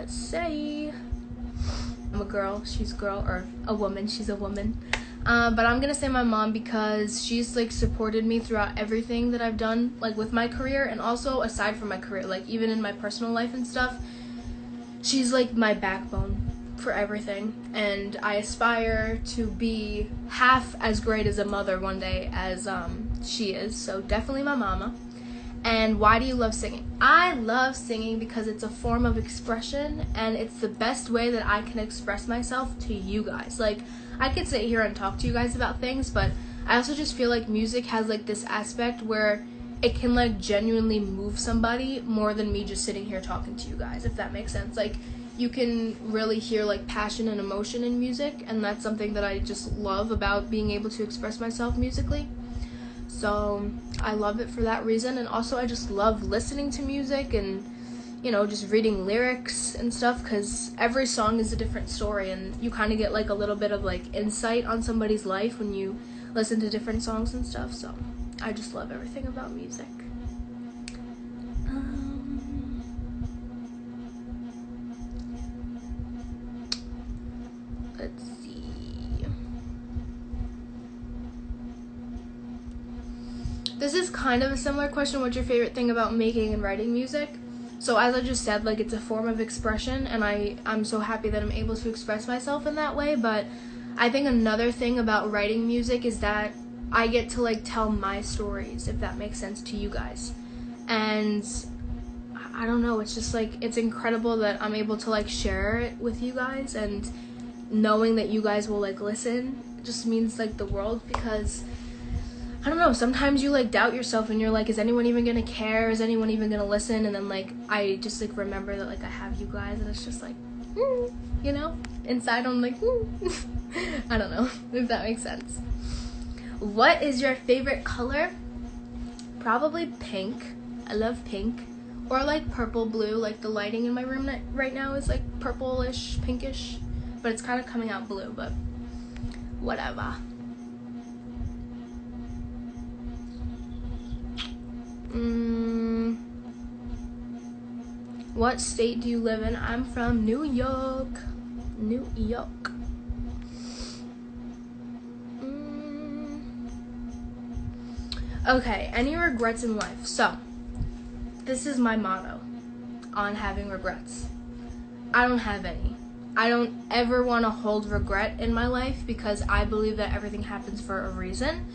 let's say I'm a girl, she's a girl, or a woman, she's a woman. But I'm gonna say my mom because she's like supported me throughout everything that I've done, like with my career, and also aside from my career, like even in my personal life and stuff. She's like my backbone for everything, and I aspire to be half as great as a mother one day as she is. So definitely my mama. And why do you love singing? I love singing because it's a form of expression, and it's the best way that I can express myself to you guys. Like, I could sit here and talk to you guys about things, but I also just feel like music has like this aspect where it can like genuinely move somebody more than me just sitting here talking to you guys, if that makes sense. Like, you can really hear like passion and emotion in music, and that's something that I just love about being able to express myself musically. So I love it for that reason, and also I just love listening to music and, you know, just reading lyrics and stuff, because every song is a different story, and you kind of get like a little bit of like insight on somebody's life when you listen to different songs and stuff. So I just love everything about music. Let's see. This is kind of a similar question. What's your favorite thing about making and writing music? So as I just said, like, it's a form of expression, and I'm so happy that I'm able to express myself in that way. But I think another thing about writing music is that I get to like tell my stories, if that makes sense to you guys. And I don't know, it's just like, it's incredible that I'm able to like share it with you guys, and knowing that you guys will like listen just means like the world, because I don't know, sometimes you like doubt yourself and you're like, is anyone even gonna care? Is anyone even gonna listen? And then like I just like remember that like I have you guys, and it's just like, you know, inside I'm like, I don't know if that makes sense. What is your favorite color? Probably pink. I love pink. Or like purple, blue. Like the lighting in my room right now is like purplish, pinkish, but it's kind of coming out blue, but whatever. What state do you live in? I'm from New York. New York. Okay, any regrets in life? So, this is my motto on having regrets. I don't have any. I don't ever want to hold regret in my life, because I believe that everything happens for a reason.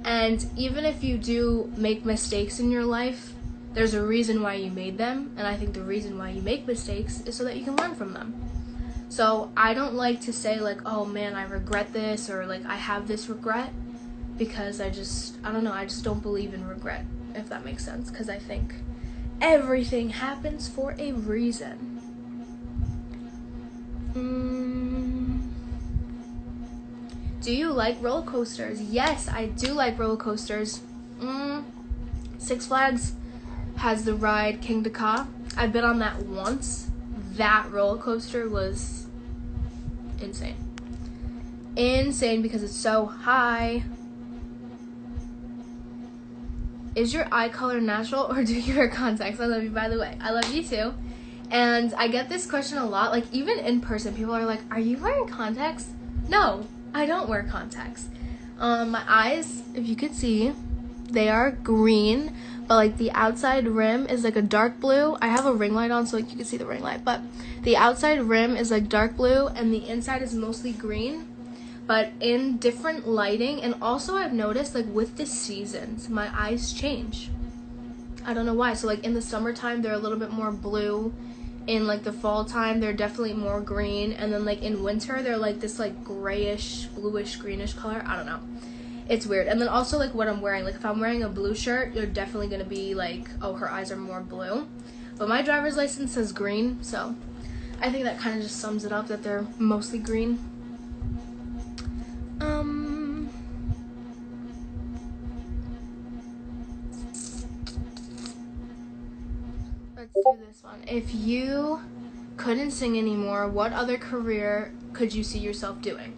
And even if you do make mistakes in your life, there's a reason why you made them. And I think the reason why you make mistakes is so that you can learn from them. So I don't like to say like, oh man, I regret this, or like I have this regret, because I don't know, I just don't believe in regret, if that makes sense, because I think everything happens for a reason. Do you like roller coasters? Yes, I do like roller coasters. Six Flags has the ride King Ka. I've been on that once. That roller coaster was insane. Insane because it's so high. Is your eye color natural, or do you wear contacts? I love you, by the way. I love you too. And I get this question a lot. Like, even in person, people are like, are you wearing contacts? No, I don't wear contacts. My eyes, if you could see, they are green, but like the outside rim is like a dark blue. I have a ring light on so like you can see the ring light, but the outside rim is like dark blue and the inside is mostly green, but in different lighting. And also I've noticed like with the seasons, my eyes change. I don't know why. So like in the summertime, they're a little bit more blue. In like the fall time, they're definitely more green, and then like in winter they're like this like grayish, bluish, greenish color. I don't know, it's weird. And then also like what I'm wearing, like if I'm wearing a blue shirt, you're definitely gonna be like, oh, her eyes are more blue. But my driver's license says green, so I think that kind of just sums it up, that they're mostly green. Let's do this one. If you couldn't sing anymore, what other career could you see yourself doing?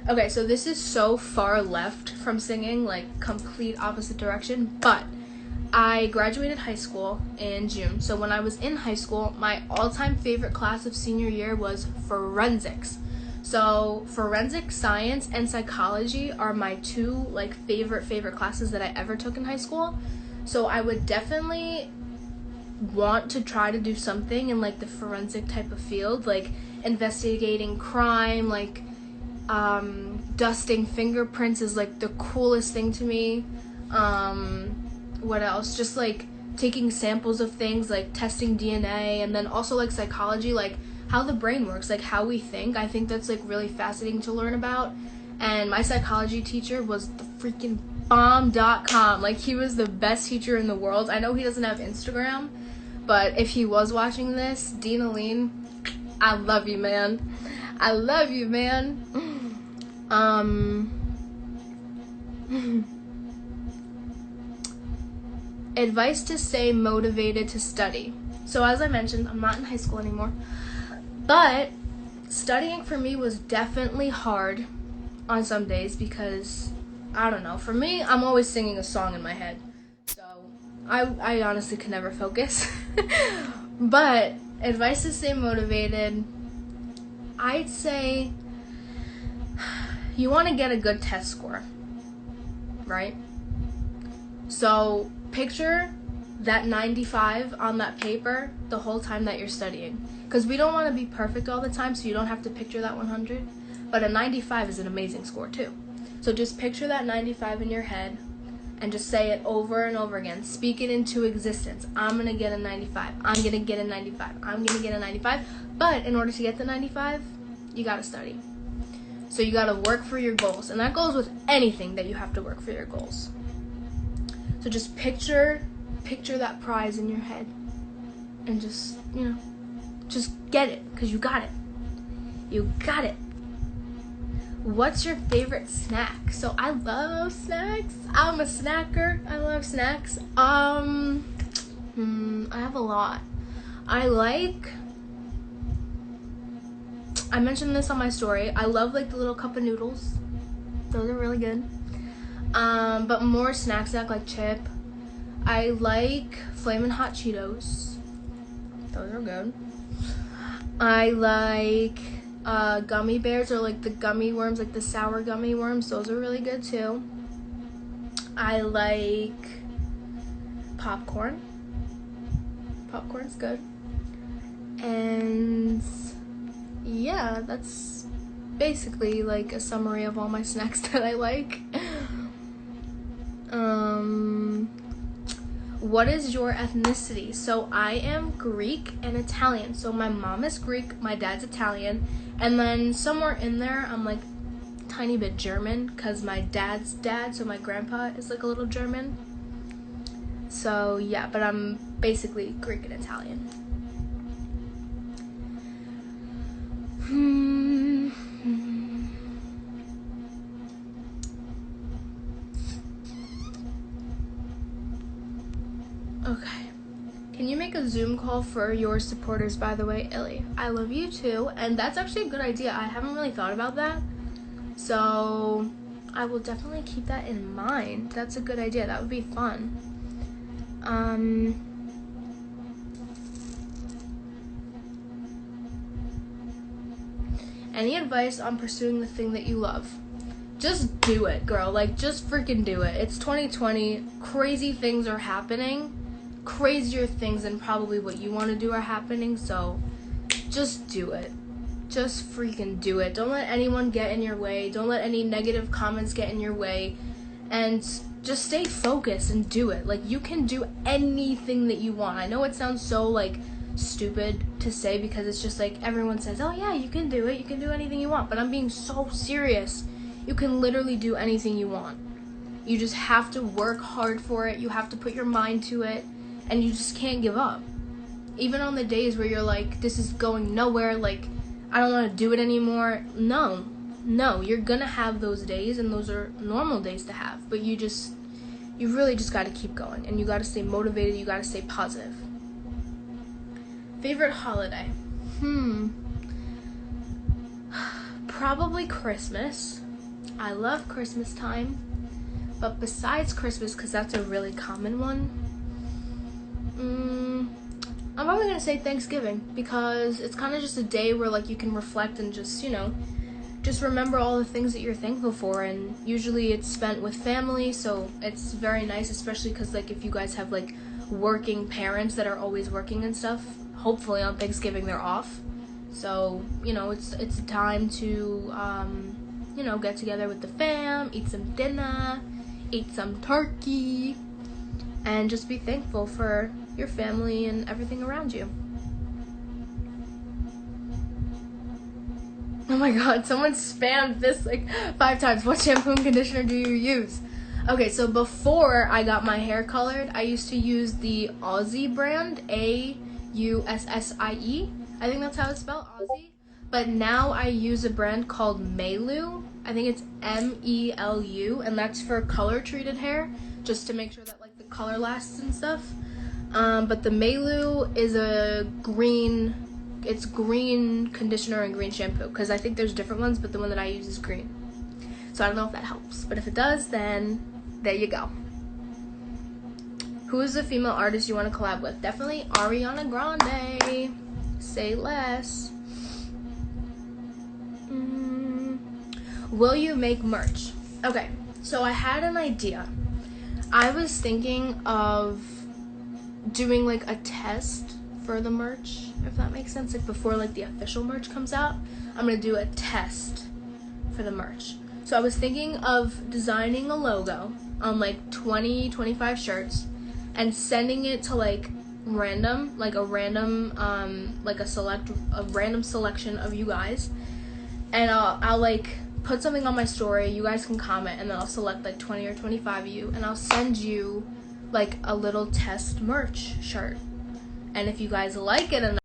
Okay, so this is so far left from singing, like complete opposite direction, but I graduated high school in June. So when I was in high school, my all-time favorite class of senior year was forensics. So forensic science and psychology are my two like favorite classes that I ever took in high school. So I would definitely want to try to do something in like the forensic type of field, like investigating crime, like dusting fingerprints is like the coolest thing to me. What else? Just like taking samples of things, like testing DNA, and then also like psychology, like how the brain works, like how we think. I think that's like really fascinating to learn about. And my psychology teacher was the freaking bomb.com. Like he was the best teacher in the world. I know he doesn't have Instagram, but if he was watching this, Dean Aline, I love you, man. I love you, man. Advice to stay motivated to study. So as I mentioned, I'm not in high school anymore, but studying for me was definitely hard on some days because, I don't know, for me, I'm always singing a song in my head. So I honestly can never focus. But advice to stay motivated, I'd say you want to get a good test score, right? So picture that 95 on that paper the whole time that you're studying. Because we don't want to be perfect all the time, so you don't have to picture that 100. But a 95 is an amazing score too. So just picture that 95 in your head and just say it over and over again. Speak it into existence. I'm going to get a 95. I'm going to get a 95. I'm going to get a 95. But in order to get the 95, you got to study. So you got to work for your goals. And that goes with anything that you have to work for your goals. So just picture that prize in your head and just, just get it, because you got it. You got it. What's your favorite snack? So I love snacks. I'm a snacker. I love snacks. I have a lot. I mentioned this on my story. I love like the little cup of noodles. Those are really good. But more snacks like chip. I like Flamin' Hot Cheetos. Those are good. I like gummy bears, or like the gummy worms, like the sour gummy worms. Those are really good too. I like popcorn. Popcorn's good. And yeah, that's basically like a summary of all my snacks that I like. What is your ethnicity? So I am Greek and Italian. So my mom is Greek, my dad's Italian, and then somewhere in there I'm like a tiny bit German because my dad's dad, so my grandpa, is like a little German. So yeah, but I'm basically Greek and Italian. Okay. Can you make a Zoom call for your supporters, by the way, Illy? I love you too, and that's actually a good idea. I haven't really thought about that, so I will definitely keep that in mind. That's a good idea. That would be fun. Any advice on pursuing the thing that you love? Just do it, girl. Like, just freaking do it. It's 2020. Crazy things are happening. Crazier things than probably what you want to do are happening, so just do it. Just freaking do it. Don't let anyone get in your way. Don't let any negative comments get in your way, and just stay focused and do it. Like, you can do anything that you want. I know it sounds so like stupid to say because it's just like everyone says, oh yeah, you can do it, you can do anything you want, but I'm being so serious. You can literally do anything you want. You just have to work hard for it. You have to put your mind to it. And you just can't give up. Even on the days where you're like, this is going nowhere, like, I don't want to do it anymore. No, you're gonna have those days, and those are normal days to have. But you really just got to keep going, and you got to stay motivated, you got to stay positive. Favorite holiday? Probably Christmas. I love Christmas time. But besides Christmas, because that's a really common one, I'm probably gonna say Thanksgiving, because it's kind of just a day where like you can reflect and just, just remember all the things that you're thankful for. And usually it's spent with family, so it's very nice, especially because like if you guys have like working parents that are always working and stuff, hopefully on Thanksgiving they're off. So it's a time to get together with the fam, eat some dinner, eat some turkey, and just be thankful for your family and everything around you. Oh my god, someone spammed this like 5 times. What shampoo and conditioner do you use? Okay, so before I got my hair colored, I used to use the Aussie brand, Aussie. I think that's how it's spelled, Aussie. But now I use a brand called Melu. I think it's Melu, and that's for color treated hair, just to make sure that like the color lasts and stuff. But the Melu is it's green conditioner and green shampoo, because I think there's different ones, but the one that I use is green. So I don't know if that helps, but if it does, then there you go. Who is the female artist you want to collab with? Definitely Ariana Grande. Say less. Will you make merch? Okay, so I had an idea. I was thinking of doing like a test for the merch, if that makes sense. Like before like the official merch comes out, I'm gonna do a test for the merch. So I was thinking of designing a logo on like 25 shirts and sending it to like a random selection of you guys, and I'll like put something on my story. You guys can comment, and then I'll select like 20 or 25 of you, and I'll send you like a little test merch shirt. And if you guys like it enough,